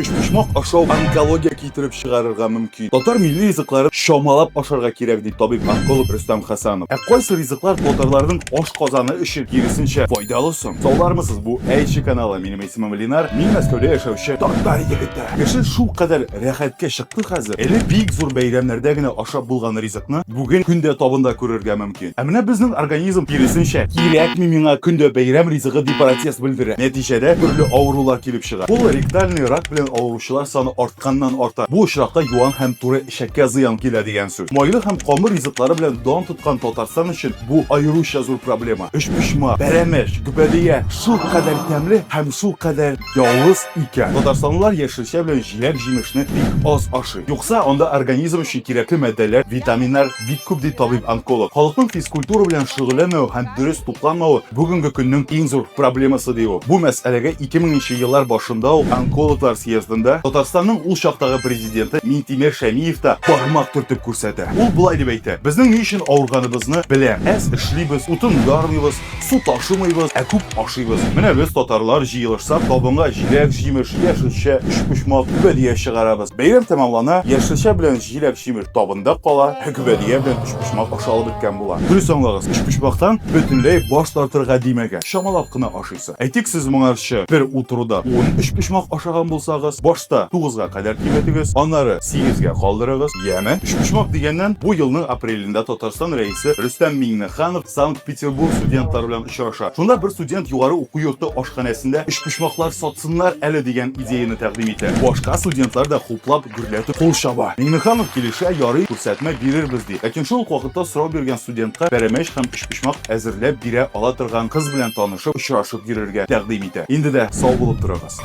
Pishmoq ашау онкология китереп чыгарырга мөмкин. Татар милли ризыклары шамалап ашарга кирәк дип табиб онколог Рөстәм Хәсәнов. Кайсы ризыклар татарларның аш казаны өчен киресенчә файдалы соң? Саулармысыз, бу Әйши каналы. Минем исемем Ленар. Мин Мәскәүдә яшәүче татар егете. Кеше шул кадәр рәхәткә чыкты хәзер. Әле бик зур бәйрәмнәрдә генә ашап булган ризыкны бүген көндә табында күрергә мөмкин. Менә безнең организм киресенчә кирәкми миңа көндә бәйрәм ризыгы дип протест белдерә. Нәтиҗәдә төрле авырулар килеп чыга. Бу ректальный рак белән авыручылар саны артканнан арта. Бу очракта юан һәм туры ишәккә зыян килә дигән сүз. Майлы һәм камыр ризыклары белән дан тоткан Татарстан өчен бу аеруча зур проблема. Пишмак, бәрәмәч, гүбәдия шул кадәр тәмле һәм шул кадәр явыз икән. Татарстанлылар яшелчә белән җиләк-җимешне бик аз ашый. Юкса анда организм өчен кирәкле маддәләр, витаминнар бик күп дип табиб онколог. Халыкның физкультура белән шөгыльләнмәү һәм дөрес тукланмавы бүгенге көннең иң зур проблемасы ди ул. Бу мәсьәләгә 2000 еллар башында ул онкологлар съездында Татарстанның ул чактагы президенты Минтимер Шәймиев та бармак төртеп күрсәтә. Ул булай дип әйтә: "Безнең ни өчен авырганыбызны беләм. Әз эшлибез, утын ярмыйбыз, су ташымыйбыз, күп ашыйбыз. Менә без татарлар җыелышсак, табынга җиләк-җимеш, яшелчә, пишмак, гүбәдия чыгарабыз. Бәйрәм тәмамлана, яшелчә белән җиләк-җимеш табында кала, гүбәдия белән пишмак ашалып беткән була." Дөрес аңлагыз, пишмактан бөтенләй баш тартырга димәгән. Шамалап кына ашыйсы. Әйтик, сез моңарчы бер утыруда 13 пишмак ашаган булсагыз, башта 9-га кадәр киметегез, аннары 8-гә калдырыгыз. Яме, пишмак дигәннән бу елның апрелендә Татарстан рәисе Рөстәм Миңнеханов Санкт-Петербург студентлары белән очраша. Шунда бер студент югары уку йорты ашханәсендә пишмаклар сатсыннар әле дигән идеяны тәкъдим итә. Башка студентлар да хуплап, гөрләтеп кул чаба. Миңнеханов килешә, ярый, күрсәтмә бирербез ди. Ләкин шул вакытта сорау биргән студентка бәрәмәч һәм пишмак әзерләп бирә ала торган кыз белән танышып, очрашып йөрергә тәкъдим итә. Инде дә сау булып торыгыз.